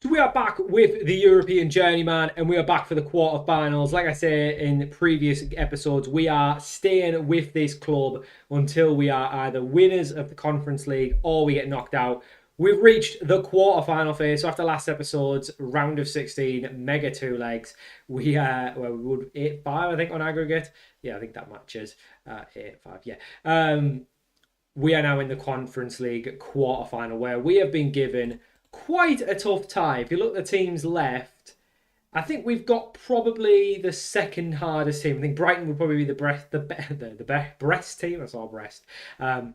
So we are back with the European Journeyman and we are back for the quarterfinals. Like I say in previous episodes, we are staying with this club until we are either winners of the Conference League or we get knocked out. We've reached the quarterfinal phase. So after last episode's round of 16, mega two legs, we would 8-5, I think, on aggregate. Yeah, I think that matches. 8-5, yeah. We are now in the Conference League quarterfinal where we have been given quite a tough tie. If you look at the teams left, I think we've got probably the second hardest team. I think Brighton would probably be the best team. I saw Brest. The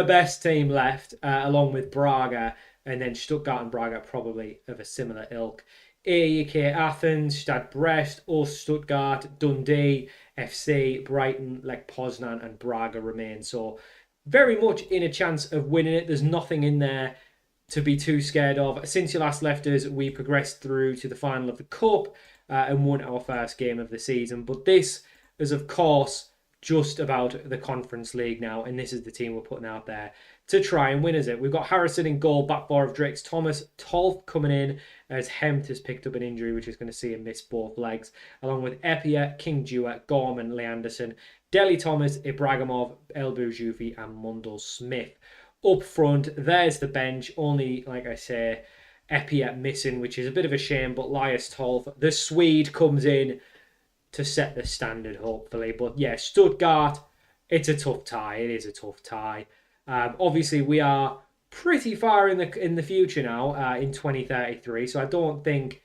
best team left, along with Braga, and then Stuttgart and Braga probably of a similar ilk. AEK Athens, Stade Brest, us Stuttgart, Dundee, FC, Brighton, Lech Poznan, and Braga remain. So very much in a chance of winning it. There's nothing in there to be too scared of. Since you last left us, we progressed through to the final of the Cup and won our first game of the season. But this is, of course, just about the Conference League now, and this is the team we're putting out there to try and win us it. We've got Harrison in goal, back four of Drakes Thomas, Tolf coming in as Hempt has picked up an injury, which is going to see him miss both legs, along with Epia, King Dewar, Gorman, Leanderson, Deli Thomas, Ibrahimov, Elbu Jufi, and Mundell Smith. Up front, there's the bench. Only, like I say, Epia missing, which is a bit of a shame, but Lias Tolf, the Swede, comes in to set the standard, hopefully. But yeah, Stuttgart, it's a tough tie. It is a tough tie. Obviously, we are pretty far in the future now, in 2033, so I don't think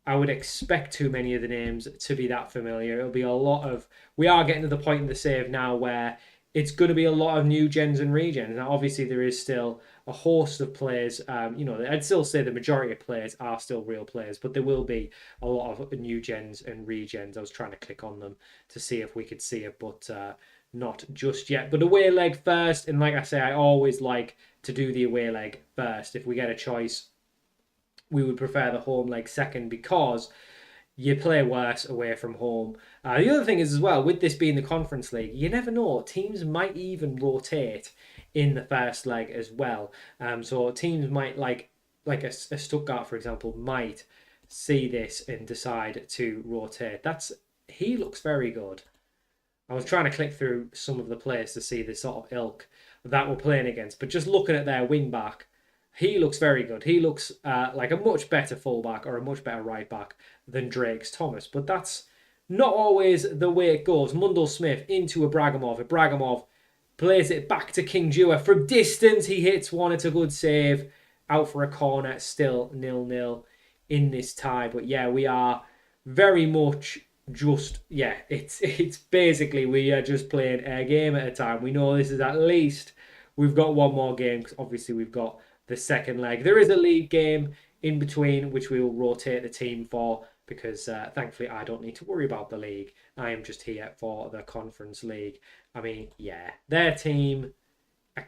I would expect too many of the names to be that familiar. It'll be a lot of... We are getting to the point in the save now where it's going to be a lot of new gens and regens. Now, obviously, there is still a host of players. I'd still say the majority of players are still real players, but there will be a lot of new gens and regens. I was trying to click on them to see if we could see it, but not just yet. But away leg first, and like I say, I always like to do the away leg first. If we get a choice, we would prefer the home leg second because you play worse away from home. The other thing is as well, with this being the Conference League, you never know. Teams might even rotate in the first leg as well. So teams might, like a Stuttgart, for example, might see this and decide to rotate. He looks very good. I was trying to click through some of the players to see the sort of ilk that we're playing against. But just looking at their wing back, he looks very good. He looks like a much better fullback or a much better right back than Drakes Thomas. But that's not always the way it goes. Mundell Smith into Ibrahimov. Ibrahimov plays it back to King Dewar. From distance, he hits one. It's a good save. Out for a corner. Still 0-0 in this tie. But yeah, we are very much just... Yeah, it's basically we are just playing a game at a time. We know this is at least... We've got one more game because obviously we've got the second leg. There is a league game in between, which we will rotate the team for because thankfully I don't need to worry about the league. I am just here for the Conference League. I mean, yeah, their team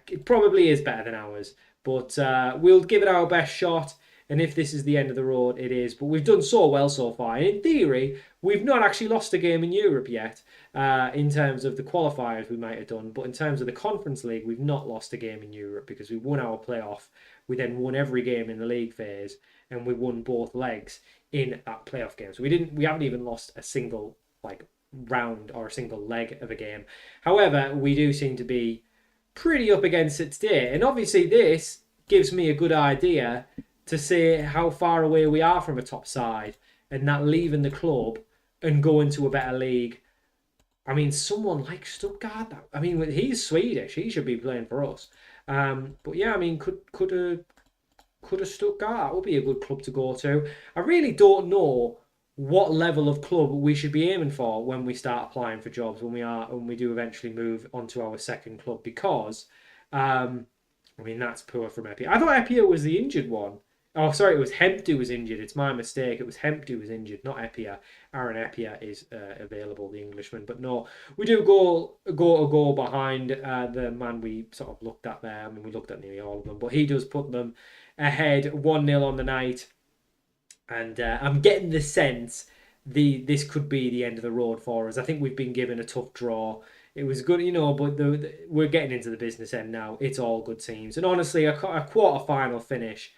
it probably is better than ours, but we'll give it our best shot. And if this is the end of the road, it is. But we've done so well so far. And in theory, we've not actually lost a game in Europe yet. In terms of the qualifiers, we might have done. But in terms of the Conference League, we've not lost a game in Europe because we won our playoff. We then won every game in the league phase. And we won both legs in that playoff game. So we haven't even lost a single round or a single leg of a game. However, we do seem to be pretty up against it today. And obviously this gives me a good idea to see how far away we are from a top side and that leaving the club and going to a better league. I mean, someone like Stuttgart, he's Swedish. He should be playing for us. But yeah, I mean, could a Stuttgart, that would be a good club to go to. I really don't know what level of club we should be aiming for when we start applying for jobs, when we do eventually move onto our second club, because that's poor from Epia. I thought Epia was the injured one. Oh, sorry, it was Hempt who was injured. It's my mistake. It was Hempt who was injured, not Epia. Aaron Epia is available, the Englishman. But no, we do go a goal behind the man we sort of looked at there. I mean, we looked at nearly all of them. But he does put them ahead 1-0 on the night. And I'm getting the sense this could be the end of the road for us. I think we've been given a tough draw. It was good, but we're getting into the business end now. It's all good teams. And honestly, a quarter-final finish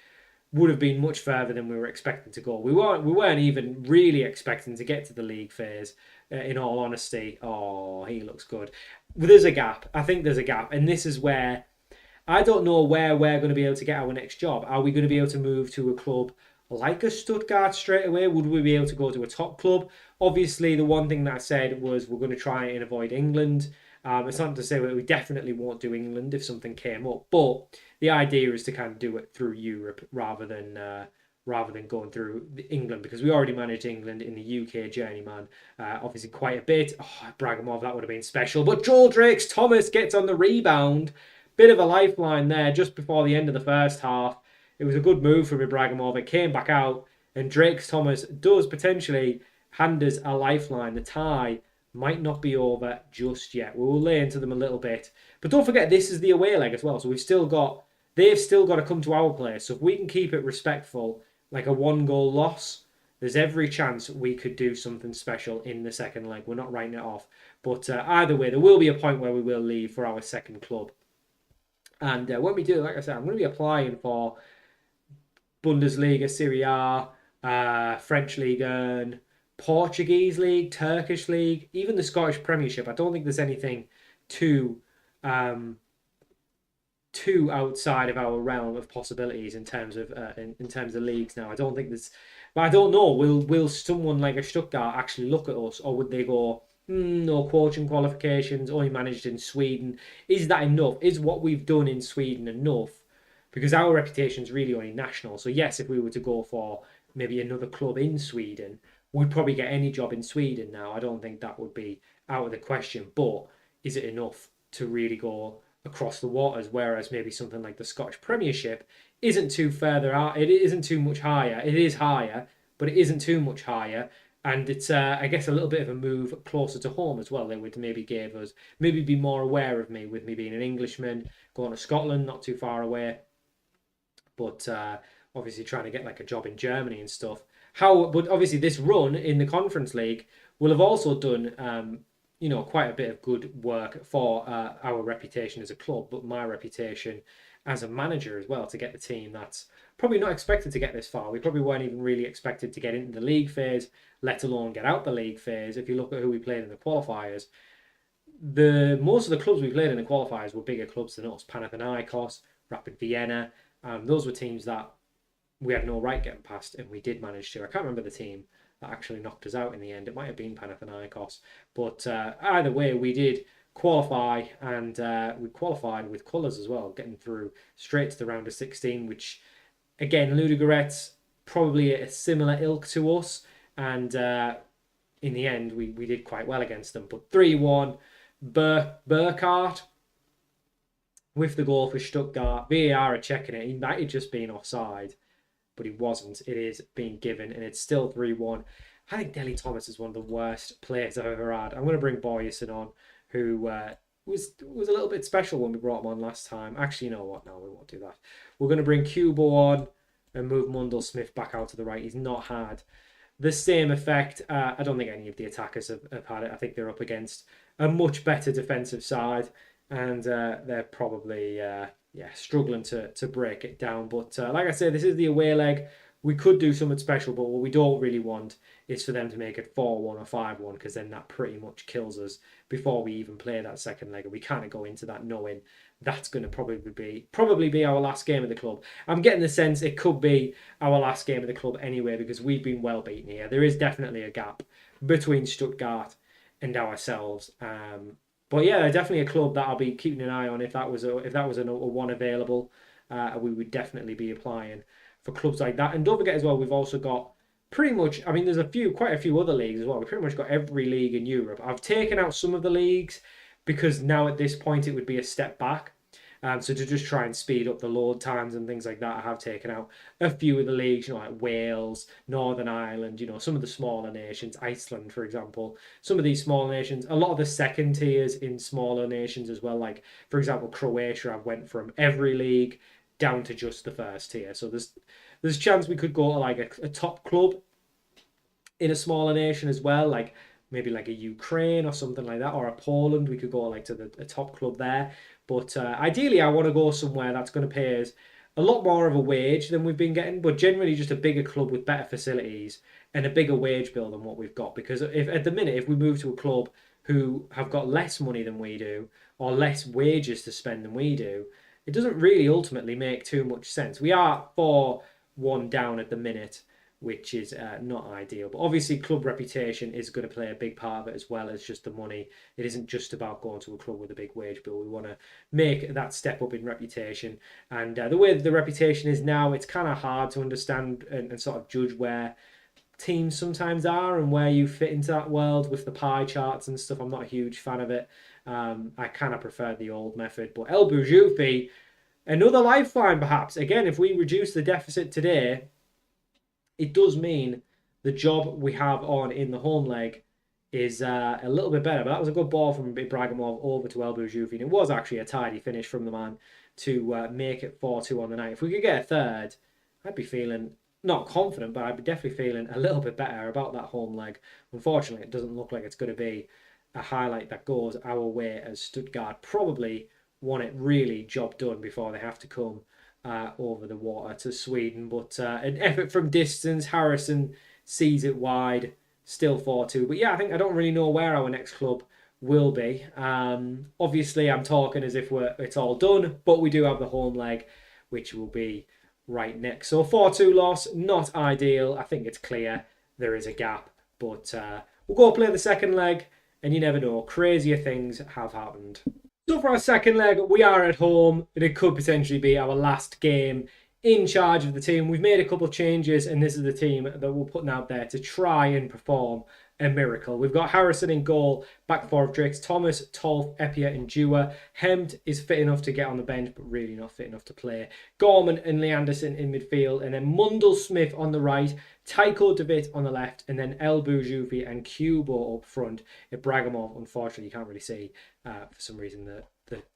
would have been much further than we were expecting to go. We weren't even really expecting to get to the league phase. In all honesty, oh, he looks good. There's a gap. I think there's a gap, and this is where I don't know where we're going to be able to get our next job. Are we going to be able to move to a club like a Stuttgart straight away? Would we be able to go to a top club? Obviously, the one thing that I said was we're going to try and avoid England. It's not to say that we definitely won't do England if something came up, but the idea is to kind of do it through Europe rather than going through England, because we already managed England in the UK Journeyman, obviously quite a bit. Oh, Braghamov, that would have been special. But Joel Drakes Thomas gets on the rebound. Bit of a lifeline there just before the end of the first half. It was a good move from Ibrahimov. It came back out, and Drakes Thomas does potentially hand us a lifeline. The tie might not be over just yet. We will lay into them a little bit. But don't forget, this is the away leg as well. So they've still got to come to our place. So if we can keep it respectful, like a 1-goal loss, there's every chance we could do something special in the second leg. We're not writing it off. But either way, there will be a point where we will leave for our second club. And when we do, like I said, I'm going to be applying for Bundesliga, Serie A, French League 1, Portuguese League, Turkish League, even the Scottish Premiership. I don't think there's anything too outside of our realm of possibilities in terms of leagues now. I don't think there's, but I don't know. Will someone like a Stuttgart actually look at us, or would they go, no coaching qualifications, only managed in Sweden? Is that enough? Is what we've done in Sweden enough? Because our reputation is really only national. So yes, if we were to go for maybe another club in Sweden, we'd probably get any job in Sweden now. I don't think that would be out of the question. But is it enough to really go across the waters? Whereas maybe something like the Scottish Premiership isn't too further out. It isn't too much higher. It is higher, but it isn't too much higher. And it's, I guess, a little bit of a move closer to home as well. They would maybe be more aware of me, with me being an Englishman, going to Scotland, not too far away. But obviously trying to get like a job in Germany and stuff. But obviously this run in the Conference League will have also done, quite a bit of good work for our reputation as a club, but my reputation as a manager as well, to get the team that's probably not expected to get this far. We probably weren't even really expected to get into the league phase, let alone get out the league phase. If you look at who we played in the qualifiers, most of the clubs we played in the qualifiers were bigger clubs than us. Panathinaikos, Rapid Vienna, those were teams that we had no right getting past, and we did manage to. I can't remember the team that actually knocked us out in the end. It might have been Panathinaikos. But either way, we did qualify, and we qualified with colours as well, getting through straight to the round of 16, which, again, Ludogorets, probably a similar ilk to us. And in the end, we did quite well against them. But 3-1, Burkhardt with the goal for Stuttgart. VAR are checking it. He might have just been offside, but he wasn't. It is being given, and it's still 3-1. I think Deli Thomas is one of the worst players I've ever had. I'm going to bring Boyson on, who was a little bit special when we brought him on last time. Actually, you know what? No, we won't do that. We're going to bring Kubo on and move Mundell Smith back out to the right. He's not had the same effect. I don't think any of the attackers have had it. I think they're up against a much better defensive side, and they're probably struggling to break it down. But like I said, this is the away leg. We could do something special, but what we don't really want is for them to make it 4-1 or 5-1, because then that pretty much kills us before we even play that second leg. And we kind of go into that knowing that's going to probably be our last game of the club. I'm getting the sense it could be our last game of the club anyway, because we've been well beaten here. There is definitely a gap between Stuttgart and ourselves. But yeah, they're definitely a club that I'll be keeping an eye on. If that was a one available, we would definitely be applying for clubs like that. And don't forget as well, we've also got pretty much, I mean, there's quite a few other leagues as well. We've pretty much got every league in Europe. I've taken out some of the leagues because now at this point it would be a step back. So to just try and speed up the load times and things like that, I have taken out a few of the leagues, like Wales, Northern Ireland, some of the smaller nations, Iceland, for example. Some of these smaller nations, a lot of the second tiers in smaller nations as well. Like, for example, Croatia, I went from every league down to just the first tier. So there's a chance we could go to like a top club in a smaller nation as well, like maybe like a Ukraine or something like that, or a Poland. We could go like to a top club there. But ideally, I want to go somewhere that's going to pay us a lot more of a wage than we've been getting, but generally just a bigger club with better facilities and a bigger wage bill than what we've got. Because if at the minute, if we move to a club who have got less money than we do or less wages to spend than we do, it doesn't really ultimately make too much sense. We are 4-1 down at the minute, which is not ideal. But obviously, club reputation is going to play a big part of it as well as just the money. It isn't just about going to a club with a big wage bill. We want to make that step up in reputation. And the way that the reputation is now, it's kind of hard to understand and sort of judge where teams sometimes are and where you fit into that world with the pie charts and stuff. I'm not a huge fan of it. I kind of prefer the old method. But El Boujoufi, another lifeline perhaps. Again, if we reduce the deficit today, it does mean the job we have on in the home leg is a little bit better. But that was a good ball from Ibrahimov over to El Boujoufi. And it was actually a tidy finish from the man to make it 4-2 on the night. If we could get a third, I'd be feeling not confident, but I'd be definitely feeling a little bit better about that home leg. Unfortunately, it doesn't look like it's going to be a highlight that goes our way, as Stuttgart probably want it really job done before they have to come over the water to Sweden. But an effort from distance, Harrison sees it wide, still 4-2. But yeah, I don't really know where our next club will be. Obviously, I'm talking as if it's all done, but we do have the home leg, which will be right next. So 4-2 loss, not ideal. I think it's clear there is a gap, but we'll go play the second leg, and you never know, crazier things have happened. So for our second leg, we are at home, and it could potentially be our last game in charge of the team. We've made a couple of changes, and this is the team that we're putting out there to try and perform a miracle. We've got Harrison in goal, back four of Drakes, Thomas, Tolf, Epia and Dewar. Hemd is fit enough to get on the bench, but really not fit enough to play. Gorman and Leanderson in midfield, and then Mundell Smith on the right, Tycho Davitt on the left, and then El Boujoufi and Kubo up front. Ibrahimov, unfortunately, you can't really see for some reason the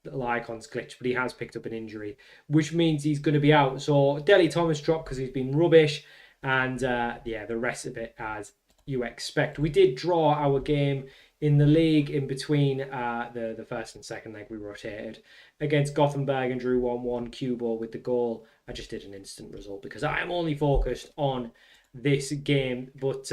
little icon's glitched, but he has picked up an injury, which means he's going to be out. So Dele Thomas dropped because he's been rubbish, and the rest of it as you expect. We did draw our game in the league in between the first and second leg. We rotated against Gothenburg and drew 1-1. Kubo with the goal. I just did an instant result because I am only focused on this game, but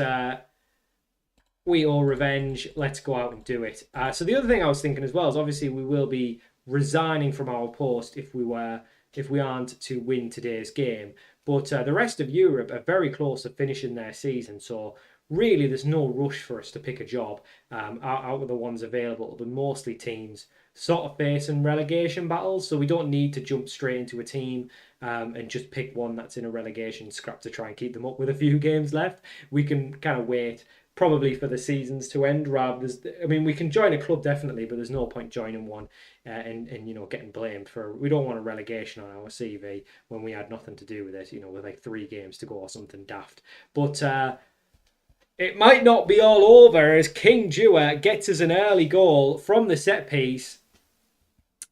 we owe revenge. Let's go out and do it. So the other thing I was thinking as well is obviously we will be resigning from our post if we aren't to win today's game. But the rest of Europe are very close to finishing their season, so really there's no rush for us to pick a job out of the ones available. But mostly teams sort of facing relegation battles, so we don't need to jump straight into a team and just pick one that's in a relegation scrap to try and keep them up with a few games left. We can kind of wait probably for the seasons to end we can join a club definitely, but there's no point joining one and getting blamed for, we don't want a relegation on our CV when we had nothing to do with it, with like 3 games to go or something daft. But it might not be all over as King Dewar gets us an early goal from the set piece.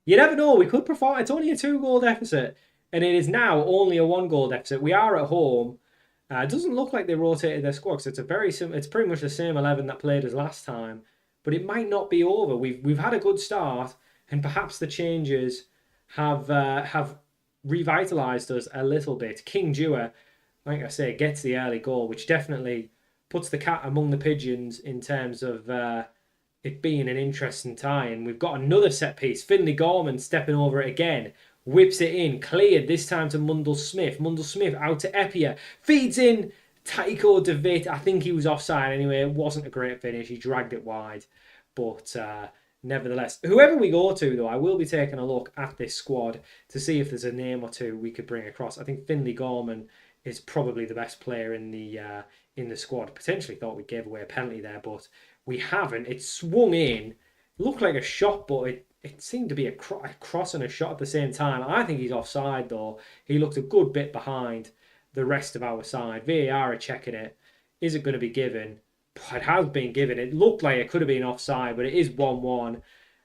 You never know, we could perform. It's only a 2-goal deficit, and it is now only a 1-goal deficit. We are at home. It doesn't look like they rotated their squad, because it's pretty much the same 11 that played as last time. But it might not be over. We've had a good start, and perhaps the changes have revitalised us a little bit. King Dewar, like I say, gets the early goal, which definitely puts the cat among the pigeons in terms of it being an interesting tie. And we've got another set piece. Finley Gorman stepping over it again. Whips it in. Cleared this time to Mundell Smith. Mundell Smith out to Epia. Feeds in Tycho Davitt. I think he was offside anyway. It wasn't a great finish. He dragged it wide. But nevertheless, whoever we go to, though, I will be taking a look at this squad to see if there's a name or two we could bring across. I think Finley Gorman is probably the best player in the squad. Potentially thought we gave away a penalty there, but we haven't. It swung in. Looked like a shot, but it seemed to be a cross and a shot at the same time. I think he's offside, though. He looked a good bit behind the rest of our side. VAR are checking it. Is it going to be given? It has been given. It looked like it could have been offside, but it is 1-1.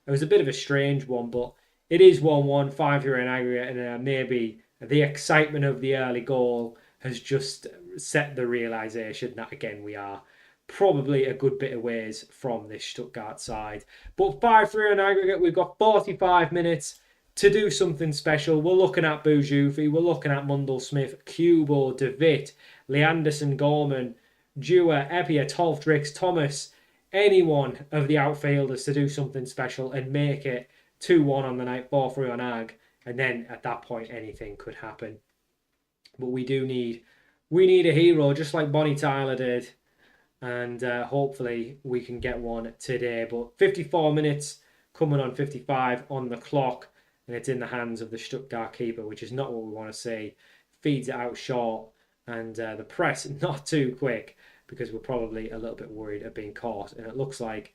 It was a bit of a strange one, but it is 1-1, 5-3 in aggregate, and maybe the excitement of the early goal has just set the realisation that, again, we are probably a good bit of ways from this Stuttgart side. But 5-3 on aggregate, we've got 45 minutes to do something special. We're looking at Boujoufi, we're looking at Mundell Smith, Kubo, DeVitt, Leanderson, Gorman, Dewar, Eppier, Tolftrix, Thomas, anyone of the outfielders to do something special and make it 2-1 on the night, 4-3 on Ag, and then at that point anything could happen. But we need a hero, just like Bonnie Tyler did, and hopefully we can get one today. But 54 minutes coming on 55 on the clock, and it's in the hands of the Stuttgart keeper, which is not what we want to see. Feeds it out short, and the press not too quick, because we're probably a little bit worried of being caught. And it looks like,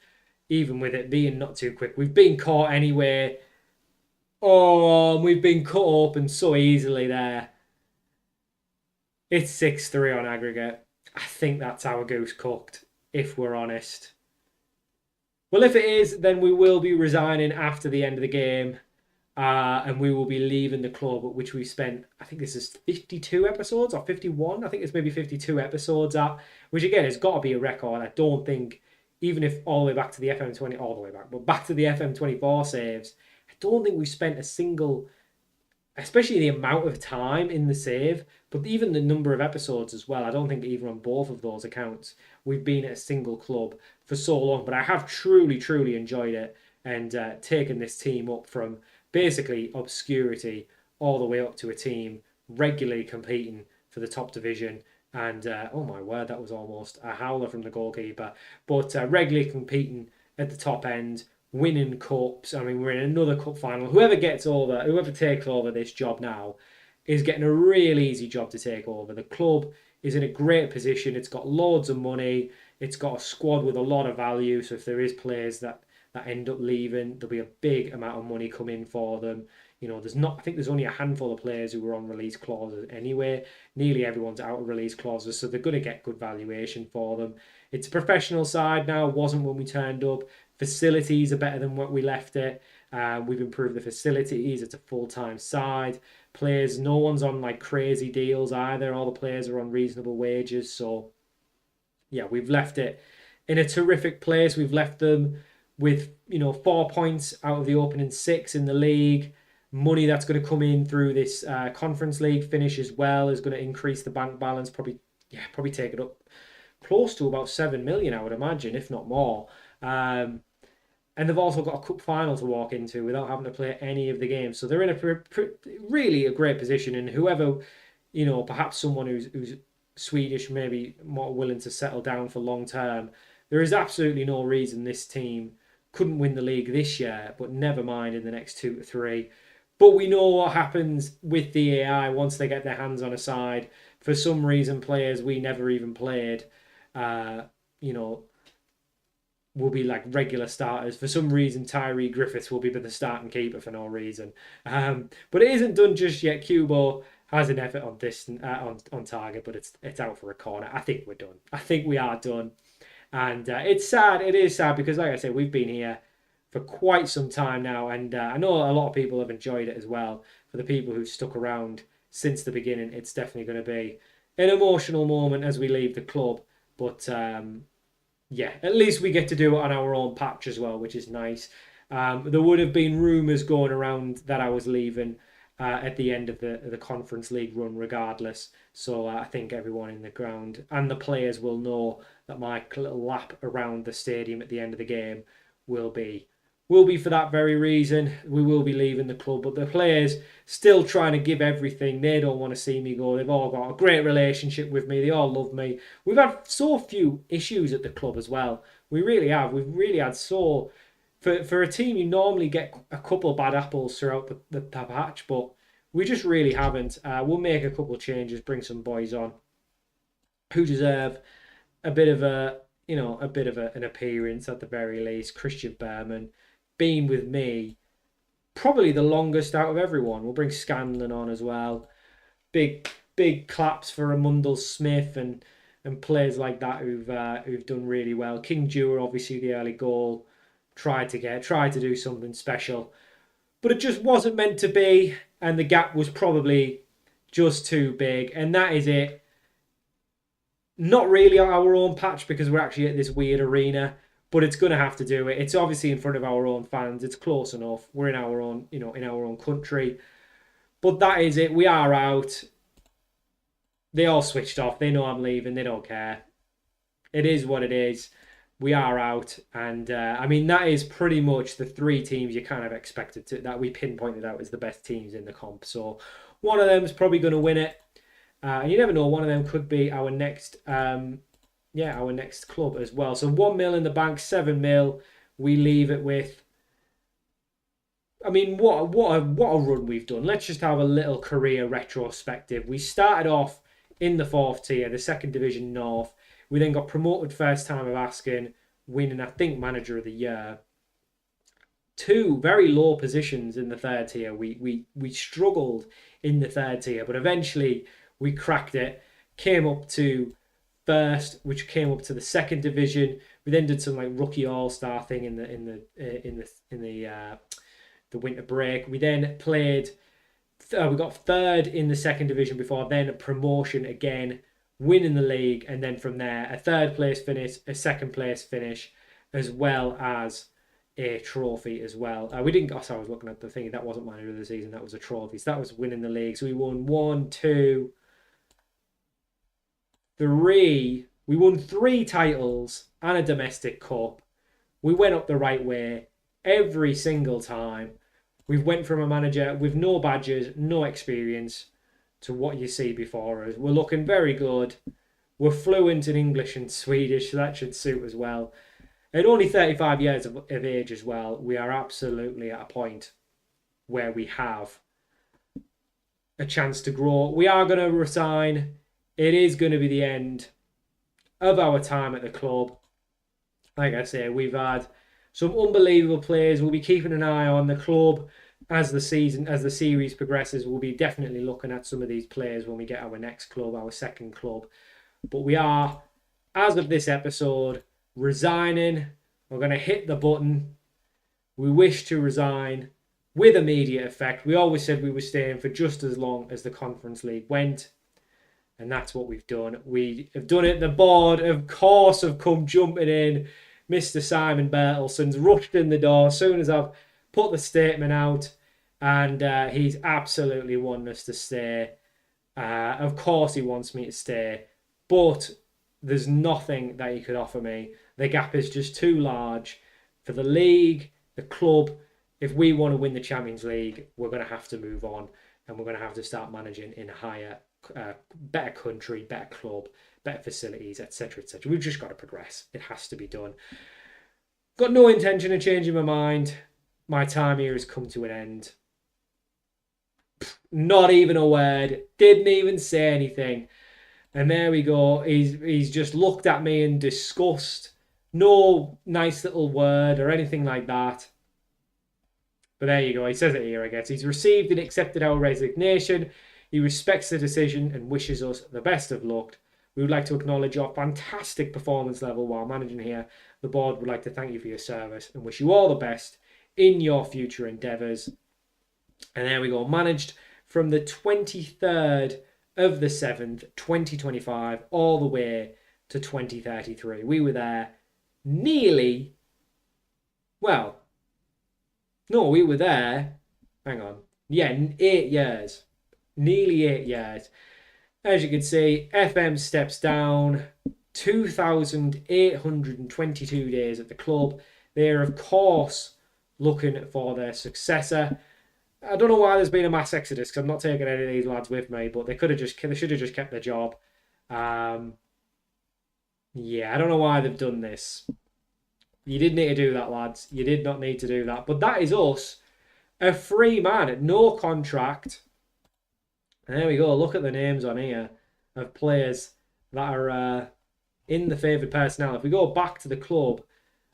even with it being not too quick, we've been caught anyway. Oh, we've been cut open so easily there. It's 6-3 on aggregate. I think that's our goose cooked, if we're honest. Well, if it is, then we will be resigning after the end of the game. And we will be leaving the club, which we spent, I think this is 52 episodes or 51. I think it's maybe 52 episodes at, which again has got to be a record. I don't think, even if all the way back to the FM20, all the way back, but back to the FM24 saves, I don't think we spent a single, especially the amount of time in the save, but even the number of episodes as well. I don't think even on both of those accounts we've been at a single club for so long. But I have truly, truly enjoyed it, and taken this team up from basically obscurity all the way up to a team regularly competing for the top division. And oh my word, that was almost a howler from the goalkeeper. But regularly competing at the top end, winning cups. I mean, we're in another cup final. Whoever takes over this job now is getting a real easy job to take over. The club is in a great position. It's got loads of money. It's got a squad with a lot of value. So if there is players that end up leaving, there'll be a big amount of money come in for them. You know, I think there's only a handful of players who were on release clauses anyway. Nearly everyone's out of release clauses, so they're going to get good valuation for them. It's a professional side now. It wasn't when we turned up. Facilities are better than what we left it. We've improved the facilities. It's a full-time side. Players, no one's on like crazy deals either. All the players are on reasonable wages. So, yeah, we've left it in a terrific place. We've left them with, 4 points out of the opening 6 in the league. Money that's going to come in through this Conference League finish as well is going to increase the bank balance. Probably take it up close to about 7 million, I would imagine, if not more. And they've also got a cup final to walk into without having to play any of the games. So they're in a really a great position. And whoever, perhaps someone who's Swedish, maybe more willing to settle down for long term, there is absolutely no reason this team couldn't win the league this year, but never mind in the next 2 to 3. But we know what happens with the AI once they get their hands on a side. For some reason, players we never even played, will be like regular starters. For some reason, Tyree Griffiths will be the starting keeper for no reason. But it isn't done just yet. Kubo has an effort on distance, on target, but it's out for a corner. I think we're done. I think we are done. And it's sad. It is sad because, like I said, we've been here for quite some time now. And I know a lot of people have enjoyed it as well. For the people who've stuck around since the beginning, it's definitely going to be an emotional moment as we leave the club. But yeah, at least we get to do it on our own patch as well, which is nice. There would have been rumours going around that I was leaving at the end of the Conference League run regardless. So I think everyone in the ground and the players will know that my little lap around the stadium at the end of the game will be for that very reason. We will be leaving the club, but the players still trying to give everything. They don't want to see me go. They've all got a great relationship with me. They all love me. We've had so few issues at the club as well. We really have. We've really had so... For a team, you normally get a couple bad apples throughout the patch, but we just really haven't. We'll make a couple of changes, bring some boys on who deserve a bit of an appearance at the very least. Christian Berman, been with me probably the longest out of everyone. We'll bring Scanlon on as well. Big claps for Mundell Smith and players like that who've done really well. King Dewar, obviously the early goal. Tried to do something special, but it just wasn't meant to be, and the gap was probably just too big, and that is it. Not really on our own patch because we're actually at this weird arena. but it's going to have to do it. It's obviously in front of our own fans. It's close enough. We're in our own, in our own country. But that is it. We are out. They all switched off. They know I'm leaving. They don't care. It is what it is. We are out. And, that is pretty much the three teams you kind of expected that we pinpointed out as the best teams in the comp. So one of them is probably going to win it. You never know. One of them could be our next, our next club as well. So 1 mil in the bank, 7 mil. We leave it with. What a run we've done. Let's just have a little career retrospective. We started off in the 4th tier, the 2nd Division North. We then got promoted first time of asking, winning, I think, Manager of the Year. 2 very low positions in the 3rd tier. We struggled in the 3rd tier, but eventually we cracked it. Came up to 1st, which came up to the 2nd Division. We then did some like rookie all-star thing in the winter break. We then played. We got 3rd in the 2nd Division before then a promotion again, winning the league, and then from there a 3rd place finish, a 2nd place finish, as well as a trophy as well. We didn't. I was looking at the thing. That wasn't Manager of the Season. That was a trophy. So that was winning the league. So we won 1, 2, 3. We won 3 titles and a domestic cup. We went up the right way every single time. We've went from a manager with no badges, no experience, to what you see before us. We're looking very good. We're fluent in English and Swedish, so that should suit as well. At only 35 years of age as well, we are absolutely at a point where we have a chance to grow. We are going to resign. It is going to be the end of our time at the club. Like I say, we've had some unbelievable players. We'll be keeping an eye on the club as the series progresses. We'll be definitely looking at some of these players when we get our next club, our 2nd club. But we are, as of this episode, resigning. We're going to hit the button. We wish to resign with immediate effect. We always said we were staying for just as long as the Conference League went. And that's what we've done. We have done it. The board, of course, have come jumping in. Mr. Simon Bertelson's rushed in the door as soon as I've put the statement out, and he's absolutely wanting us to stay. Of course he wants me to stay, but there's nothing that he could offer me. The gap is just too large for the league, the club. If we want to win the Champions League, we're going to have to move on, and we're going to have to start managing in a higher, better country, better club, better facilities, etc., etc. We've just got to progress. It has to be done. Got no intention of changing my mind. My time here has come to an end. Not even a word. Didn't even say anything. And there we go. He's just looked at me in disgust. No nice little word or anything like that. But there you go. He says it here, I guess. He's received and accepted our resignation. He respects the decision and wishes us the best of luck. We would like to acknowledge your fantastic performance level while managing here. The board would like to thank you for your service and wish you all the best in your future endeavours. And there we go. Managed from the 23rd of the 7th, 2025, all the way to 2033. We were there nearly, well, no, we were there, hang on, 8 years. Nearly 8 years. As you can see, FM steps down, 2,822 days at the club. They're, of course, looking for their successor. I don't know why there's been a mass exodus, because I'm not taking any of these lads with me, but they should have just kept their job. I don't know why they've done this. You didn't need to do that, lads. You did not need to do that. But that is us. A free man, no contract. And there we go. Look at the names on here of players that are in the favoured personnel. If we go back to the club,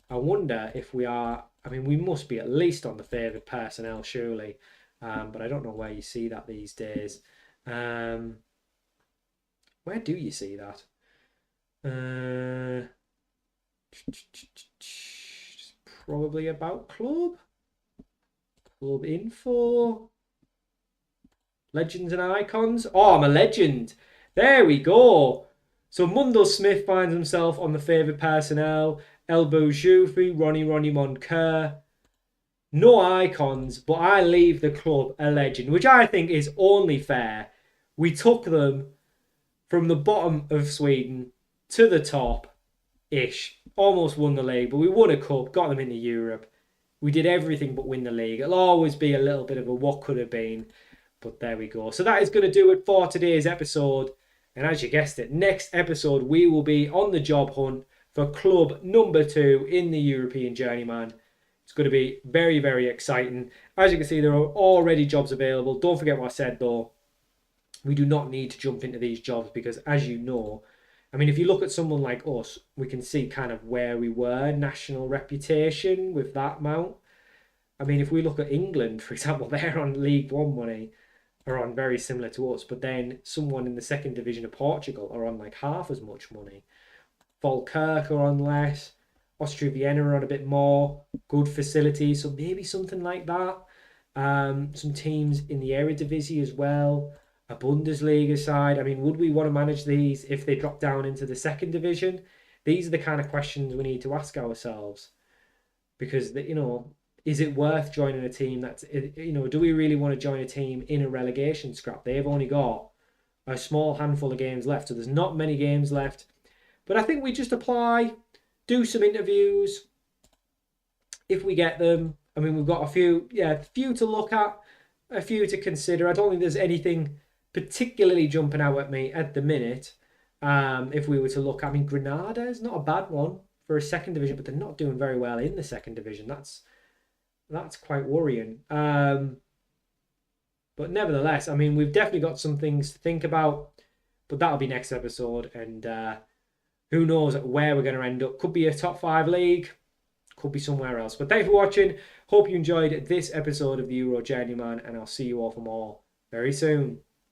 I wonder if we are... I mean, we must be at least on the favoured personnel, surely. But I don't know where you see that these days. Where do you see that? Probably about club. Club info. Legends and icons. Oh, I'm a legend. There we go. So Mundell Smith finds himself on the favoured personnel. El Boujoufi, Ronnie Moncur. No icons, but I leave the club a legend, which I think is only fair. We took them from the bottom of Sweden to the top-ish. Almost won the league, but we won a cup, got them into Europe. We did everything but win the league. It'll always be a little bit of a what could have been, but there we go. So that is going to do it for today's episode. And as you guessed it, next episode we will be on the job hunt for club number 2 in the European Journeyman. It's going to be very, very exciting. As you can see, there are already jobs available. Don't forget what I said though. We do not need to jump into these jobs because, as you know, I mean, if you look at someone like us, we can see kind of where we were, national reputation with that amount. I mean, if we look at England, for example, they're on League One money, are on very similar to us, but then someone in the second division of Portugal are on like half as much money. Falkirk are on less. Austria Vienna are on a bit more. Good facilities, so maybe something like that. Some teams in the Eredivisie as well. A Bundesliga side. I mean, would we want to manage these if they drop down into the second division? These are the kind of questions we need to ask ourselves. Because, you know, is it worth joining a team that's, you know, do we really want to join a team in a relegation scrap? They've only got a small handful of games left, so there's not many games left. But I think we just apply, do some interviews if we get them. I mean, we've got a few to look at, a few to consider. I don't think there's anything particularly jumping out at me at the minute. If we were to look, I mean, Granada is not a bad one for a second division, but they're not doing very well in the second division. That's quite worrying. But nevertheless, I mean, we've definitely got some things to think about, but that'll be next episode. And who knows where we're going to end up. Could be a top 5 league, could be somewhere else. But thanks for watching. Hope you enjoyed this episode of the Euro Journeyman, and I'll see you all for more very soon.